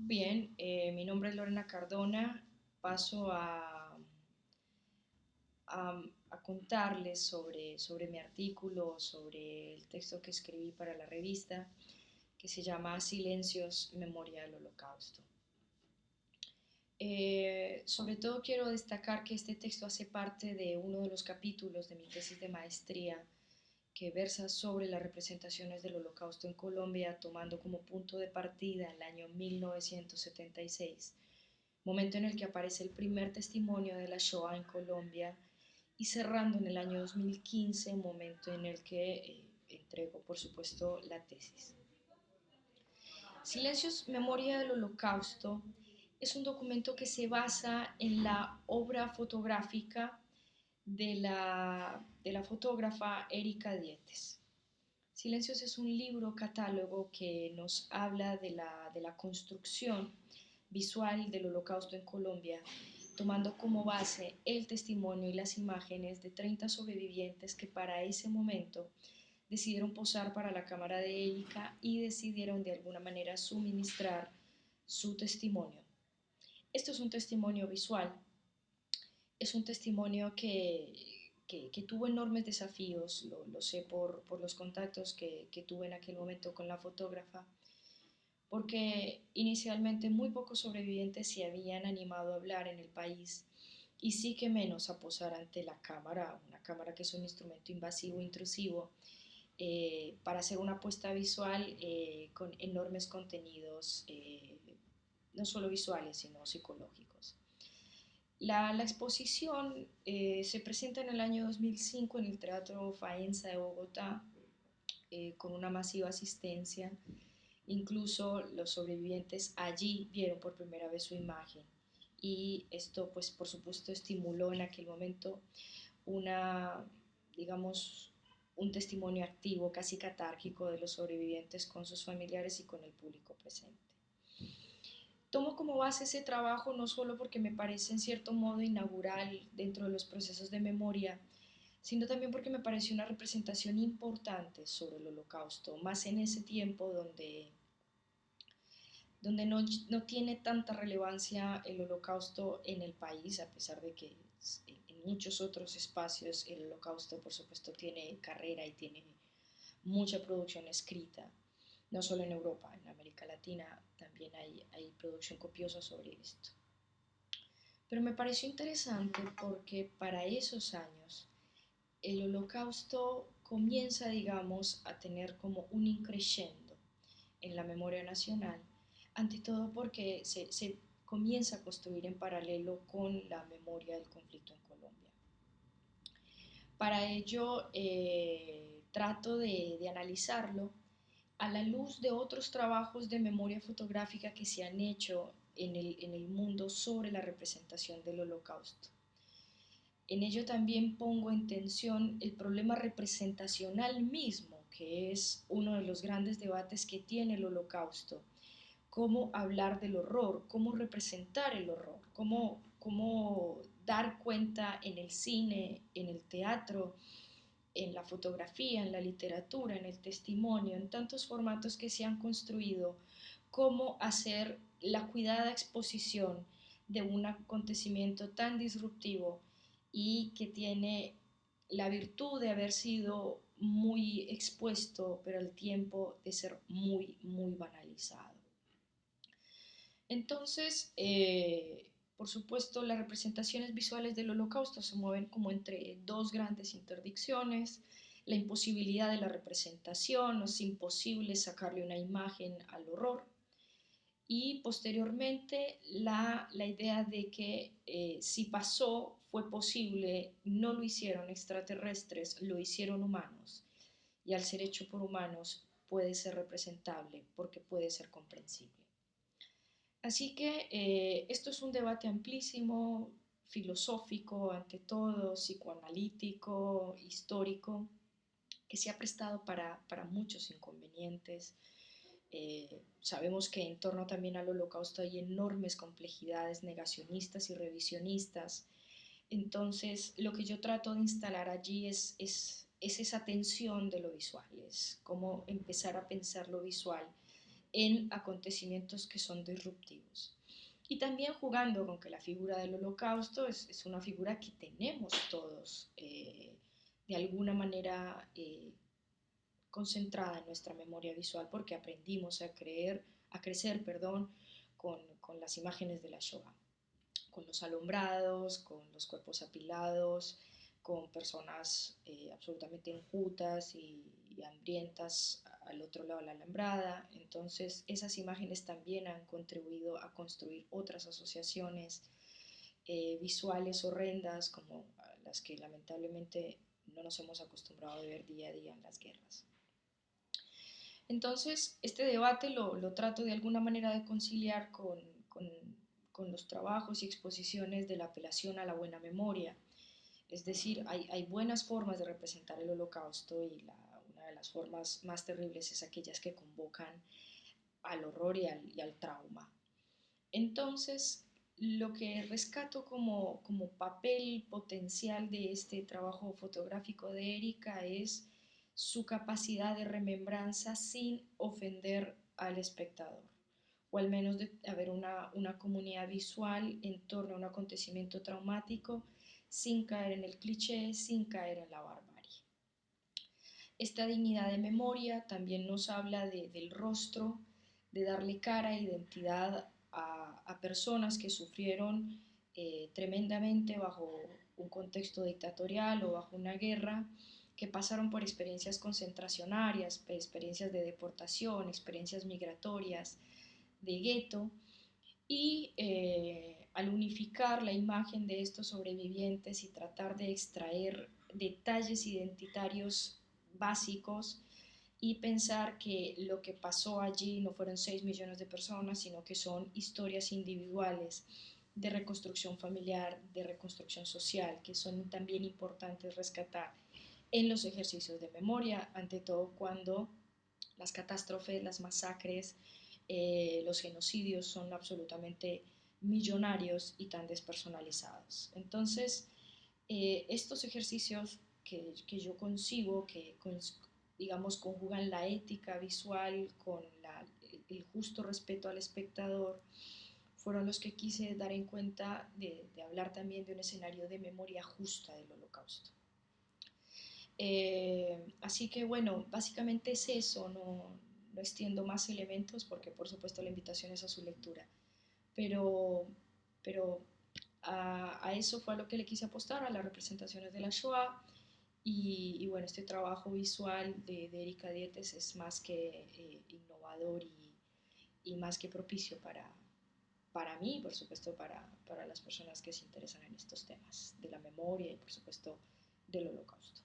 Bien, mi nombre es Lorena Cardona. Paso a contarles sobre mi artículo, sobre el texto que escribí para la revista, que se llama Silencios, Memoria del Holocausto. Sobre todo quiero destacar que este texto hace parte de uno de los capítulos de mi tesis de maestría que versa sobre las representaciones del Holocausto en Colombia, tomando como punto de partida el año 1976, momento en el que aparece el primer testimonio de la Shoah en Colombia, y cerrando en el año 2015, momento en el que entrego, por supuesto, la tesis. Silencios, Memoria del Holocausto es un documento que se basa en la obra fotográfica de la fotógrafa Erika Dietes. Silencios es un libro catálogo que nos habla de la construcción visual del Holocausto en Colombia, tomando como base el testimonio y las imágenes de 30 sobrevivientes que para ese momento decidieron posar para la cámara de Erika y decidieron de alguna manera suministrar su testimonio. Esto es un testimonio visual, es un testimonio que tuvo enormes desafíos, lo sé por los contactos que tuve en aquel momento con la fotógrafa, porque inicialmente muy pocos sobrevivientes se habían animado a hablar en el país y sí que menos a posar ante la cámara, una cámara que es un instrumento invasivo, intrusivo, para hacer una apuesta visual con enormes contenidos, no solo visuales, sino psicológicos. La exposición se presenta en el año 2005 en el Teatro Faenza de Bogotá, con una masiva asistencia. Incluso los sobrevivientes allí vieron por primera vez su imagen y esto pues por supuesto estimuló en aquel momento una, digamos, un testimonio activo, casi catárquico de los sobrevivientes con sus familiares y con el público presente. Tomo como base ese trabajo no solo porque me parece en cierto modo inaugural dentro de los procesos de memoria, sino también porque me pareció una representación importante sobre el Holocausto, más en ese tiempo donde no tiene tanta relevancia el Holocausto en el país, a pesar de que en muchos otros espacios el Holocausto por supuesto tiene carrera y tiene mucha producción escrita, no solo en Europa, en América Latina también hay producción copiosa sobre esto. Pero me pareció interesante porque para esos años el Holocausto comienza, digamos, a tener como un increscendo en la memoria nacional, ante todo porque se comienza a construir en paralelo con la memoria del conflicto en Colombia. Para ello trato de analizarlo a la luz de otros trabajos de memoria fotográfica que se han hecho en el mundo sobre la representación del Holocausto. En ello también pongo en tensión el problema representacional mismo, que es uno de los grandes debates que tiene el Holocausto. Cómo hablar del horror, cómo representar el horror, cómo dar cuenta en el cine, en el teatro, en la fotografía, en la literatura, en el testimonio, en tantos formatos que se han construido, cómo hacer la cuidada exposición de un acontecimiento tan disruptivo y que tiene la virtud de haber sido muy expuesto, pero al tiempo de ser muy, muy banalizado. Entonces, por supuesto, las representaciones visuales del Holocausto se mueven como entre dos grandes interdicciones: la imposibilidad de la representación, es imposible sacarle una imagen al horror, y posteriormente la idea de que si pasó, fue posible, no lo hicieron extraterrestres, lo hicieron humanos, y al ser hecho por humanos puede ser representable porque puede ser comprensible. Así que esto es un debate amplísimo, filosófico ante todo, psicoanalítico, histórico, que se ha prestado para muchos inconvenientes. Sabemos que en torno también al Holocausto hay enormes complejidades negacionistas y revisionistas. Entonces, lo que yo trato de instalar allí es esa tensión de lo visual, es cómo empezar a pensar lo visual en acontecimientos que son disruptivos. Y también jugando con que la figura del holocausto es una figura que tenemos todos de alguna manera concentrada en nuestra memoria visual porque aprendimos a crecer, con las imágenes de la Shoah, con los alumbrados, con los cuerpos apilados, con personas absolutamente enjutas y hambrientas al otro lado de la alambrada. Entonces esas imágenes también han contribuido a construir otras asociaciones visuales horrendas como las que lamentablemente no nos hemos acostumbrado a ver día a día en las guerras. Entonces, este debate lo trato de alguna manera de conciliar con los trabajos y exposiciones de la apelación a la buena memoria. Es decir, hay buenas formas de representar el holocausto y una de las formas más terribles es aquellas que convocan al horror y al trauma. Entonces, lo que rescato como papel potencial de este trabajo fotográfico de Erika es su capacidad de remembranza sin ofender al espectador, o al menos de haber una comunidad visual en torno a un acontecimiento traumático sin caer en el cliché, sin caer en la barbarie. Esta dignidad de memoria también nos habla del rostro, de darle cara e identidad a personas que sufrieron tremendamente bajo un contexto dictatorial o bajo una guerra, que pasaron por experiencias concentracionarias, experiencias de deportación, experiencias migratorias, de gueto, y al unificar la imagen de estos sobrevivientes y tratar de extraer detalles identitarios básicos y pensar que lo que pasó allí no fueron 6 millones de personas, sino que son historias individuales de reconstrucción familiar, de reconstrucción social, que son también importantes rescatar en los ejercicios de memoria, ante todo cuando las catástrofes, las masacres, los genocidios son absolutamente millonarios y tan despersonalizados. Entonces, estos ejercicios que yo concibo, que digamos conjugan la ética visual con el justo respeto al espectador, fueron los que quise dar en cuenta de hablar también de un escenario de memoria justa del holocausto. Así que bueno, básicamente es eso, no extiendo más elementos porque por supuesto la invitación es a su lectura, pero, pero a eso fue a lo que le quise apostar, a las representaciones de la Shoah y bueno, este trabajo visual de Erika Dietes es más que innovador y más que propicio para mí y por supuesto para las personas que se interesan en estos temas de la memoria y por supuesto del holocausto.